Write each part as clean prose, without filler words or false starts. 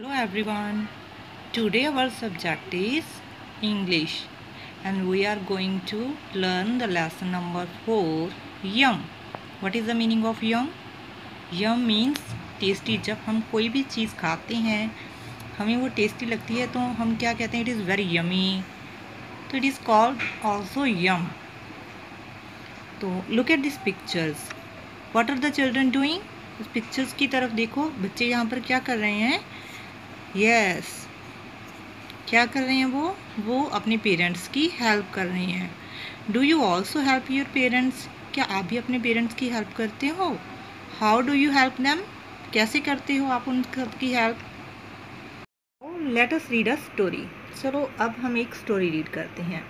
Hello everyone. Today our subject is English and we are going to learn the lesson number 4 yum. What is the meaning of yum? Yum means tasty. जब हम कोई भी चीज़ खाते हैं हमें वो tasty लगती है तो हम क्या कहते हैं? It is very yummy. तो it is called also yum. तो look at this pictures. What are the children doing? उस पिक्चर्स की तरफ देखो. बच्चे यहाँ पर क्या कर रहे हैं? यस क्या कर रहे हैं? वो अपने पेरेंट्स की हेल्प कर रहे हैं. Do you also help your parents? क्या आप भी अपने पेरेंट्स की हेल्प करते हो? How do you help them? कैसे करते हो आप उन सबकी help? Let us read a story. चलो अब हम एक स्टोरी रीड करते हैं.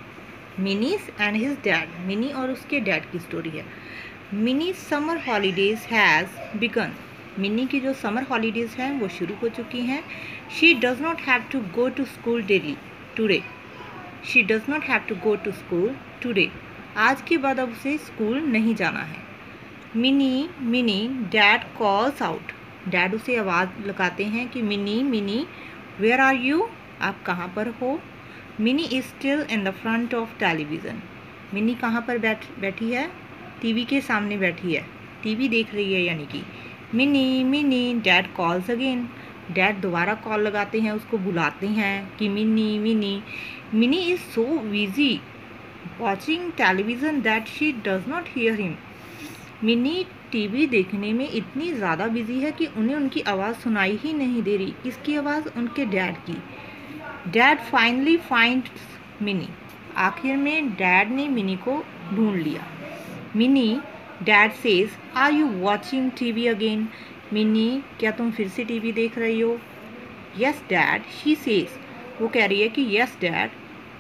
मिनीस एंड हिज डैड. मिनी और उसके डैड की स्टोरी है. Mini summer holidays has begun. Mini की जो समर हॉलीडेज़ हैं वो शुरू हो चुकी हैं. She does not have to go to school daily today. She does not have to go to school today. आज के बाद अब उसे स्कूल नहीं जाना है. Mini dad calls out. Dad उसे आवाज़ लगाते हैं कि मिनी वेयर आर यू? आप कहाँ पर हो? Mini is still in the front of television. Mini कहाँ पर बैठी है? टीवी के सामने बैठी है. टीवी देख रही है यानी कि. Mini dad calls again. Dad दोबारा कॉल लगाते हैं, उसको बुलाते हैं कि mini is so busy watching television that she does not hear him. Mini TV देखने में इतनी ज़्यादा बिजी है कि उन्हें उनकी आवाज़ सुनाई ही नहीं दे रही. किसकी आवाज़? उनके डैड की. Dad finally finds Mini. आखिर में डैड ने मिनी को ढूंढ लिया. Mini dad says are you watching TV again? Mini क्या तुम फिर से टीवी देख रही हो? Yes dad she says. वो कह रही है कि यस डैड,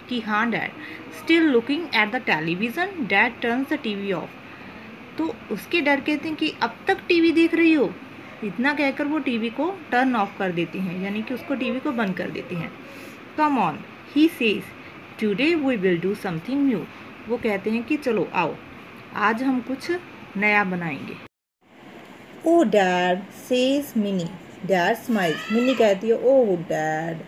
कि हाँ dad. Still looking at the television dad turns the TV off. तो उसके डर कहते हैं कि अब तक टीवी देख रही हो. इतना कहकर वो टीवी को टर्न ऑफ कर देती हैं, यानी कि उसको टीवी को बंद कर देती हैं. Come on he says today we will do something new. वो कहते हैं कि चलो आओ आज हम कुछ नया बनाएंगे. Oh dad says Mini. Dad smiles. Mini कहती है ओह डैड.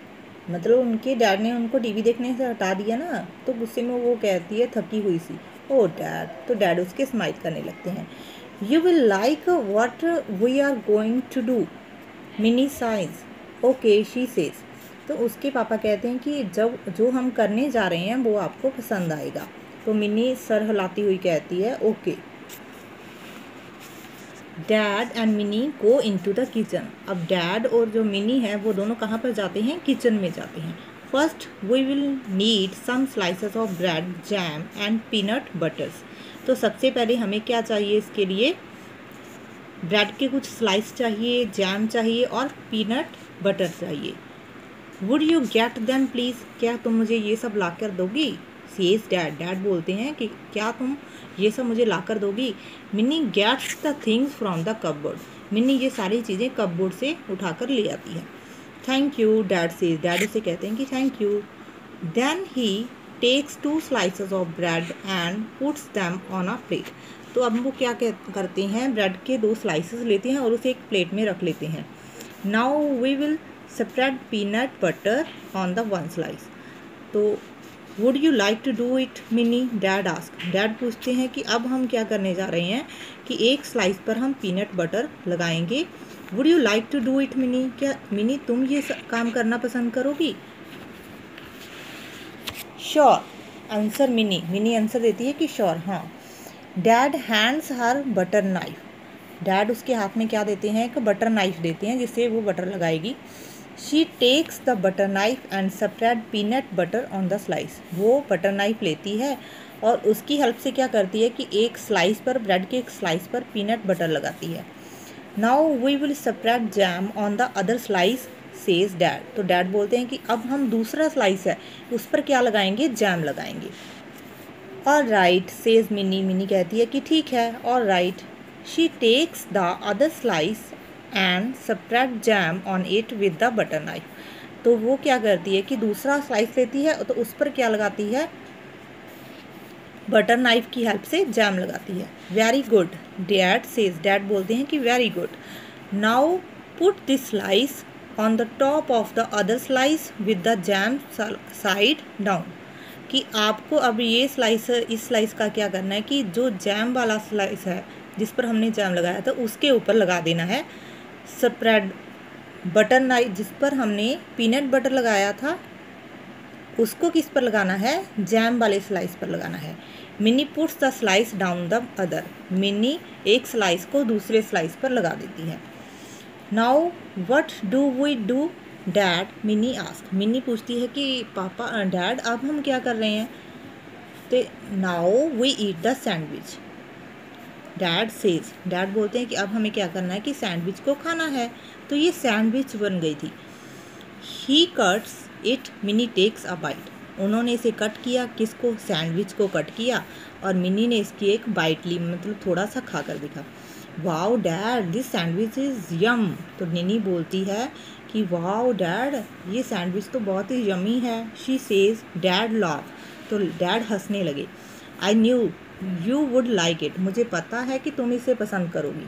मतलब उनके डैड ने उनको टीवी देखने से हटा दिया ना, तो गुस्से में वो कहती है थकी हुई सी ओह डैड. तो डैड उसके स्माइल करने लगते हैं. You will like what we are going to do. Mini says okay she says. तो उसके पापा कहते हैं कि जब जो हम करने जा रहे हैं वो आपको पसंद आएगा. तो मिनी सर हिलाती हुई कहती है okay. Dad and mini go into the kitchen. अब डैड और जो मिनी है वो दोनों कहाँ पर जाते हैं? किचन में जाते हैं. First we will need some slices of bread jam and peanut butters. तो सबसे पहले हमें क्या चाहिए? इसके लिए ब्रेड के कुछ स्लाइस चाहिए, जैम चाहिए और पीनट बटर चाहिए. Would you get them please? क्या तुम मुझे ये सब ला कर दोगी? Says dad. डैड बोलते हैं कि क्या तुम ये सब मुझे ला कर दोगी? Mini gets the things from the cupboard. Mini ये सारी चीज़ें कपबोर्ड से उठाकर ले आती है. Thank you dad says. Dad उसे कहते हैं कि thank you. Then he takes 2 slices of bread and puts them on a plate. तो अब वो क्या करते हैं? ब्रेड के 2 स्लाइसेस लेते हैं और उसे एक प्लेट में रख लेते हैं. Now we will spread peanut butter on the one slice. तो would you like to do it mini? Dad ask. Dad पूछते हैं कि अब हम क्या करने जा रहे हैं कि एक स्लाइस पर हम पीनट बटर लगाएंगे. would you like to do it mini? क्या मिनी तुम ये काम करना पसंद करोगी? Sure answer mini. Mini answer देती है कि श्योर हाँ. डैड हैंड्स हर बटर नाइफ. डैड उसके हाथ में क्या देते हैं? एक बटर नाइफ देते हैं जिससे वो बटर लगाएगी. She takes the butter knife and spread peanut butter on the slice. वो बटर नाइफ लेती है और उसकी हेल्प से क्या करती है कि एक स्लाइस पर, ब्रेड के एक स्लाइस पर पीनट बटर लगाती है. Now we will spread jam on the other slice says dad. तो डैड बोलते हैं कि अब हम दूसरा स्लाइस है उस पर क्या लगाएंगे? जैम लगाएंगे. All right says Mini. Mini कहती है कि ठीक है all right. She takes the other slice and spread jam on it with the butter knife. तो वो क्या करती है कि दूसरा स्लाइस लेती है तो उस पर क्या लगाती है? बटर नाइफ की हेल्प से जैम लगाती है. Very good dad says. Dad बोलते हैं कि very good. Now put this slice on the top of the other slice with the jam side down, कि आपको अब ये स्लाइस, इस स्लाइस का क्या करना है कि जो जैम वाला स्लाइस है जिस पर हमने जैम लगाया था उसके ऊपर लगा देना है स्प्रेड बटर नाइफ, जिस पर हमने पीनट बटर लगाया था उसको किस पर लगाना है, जैम वाले स्लाइस पर लगाना है। Mini puts the slice down the other, Mini एक स्लाइस को दूसरे स्लाइस पर लगा देती है। Now what do we do dad, Mini asks, Mini पूछती है कि पापा डैड अब हम क्या कर रहे हैं। तो now we eat the sandwich, dad says, dad बोलते हैं कि अब हमें क्या करना है कि सैंडविच को खाना है। तो ये सैंडविच बन गई थी। He cuts it, Mini takes a bite, उन्होंने इसे कट किया, किसको, सैंडविच को कट किया और मिनी ने इसकी एक बाइट ली, मतलब थोड़ा सा खा कर दिखा। Wow dad this sandwich is yum, तो निनी बोलती है कि वाओ डैड ये सैंडविच तो बहुत ही यमी है। शी सेज, डैड लाफ, तो डैड हंसने लगे। I knew you would like it, मुझे पता है कि तुम इसे पसंद करोगी,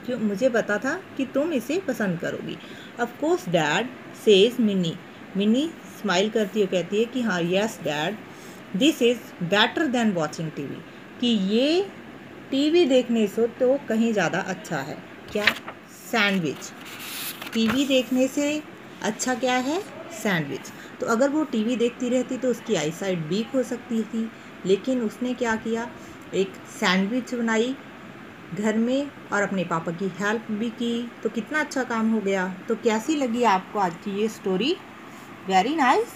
क्यों, मुझे पता था कि तुम इसे पसंद करोगी। Of course dad says Mini, mini smile करती है, कहती है कि हाँ yes dad this is better than watching TV, कि ये टीवी देखने से तो कहीं ज़्यादा अच्छा है। क्या, सैंडविच, टीवी देखने से अच्छा क्या है, सैंडविच। तो अगर वो टीवी देखती रहती तो उसकी आई साइट वीक हो सकती थी, लेकिन उसने क्या किया, एक सैंडविच बनाई घर में और अपने पापा की हेल्प भी की, तो कितना अच्छा काम हो गया। तो कैसी लगी आपको आज की ये story? Very nice,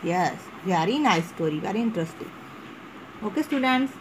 yes very nice story, very interesting. Okay students,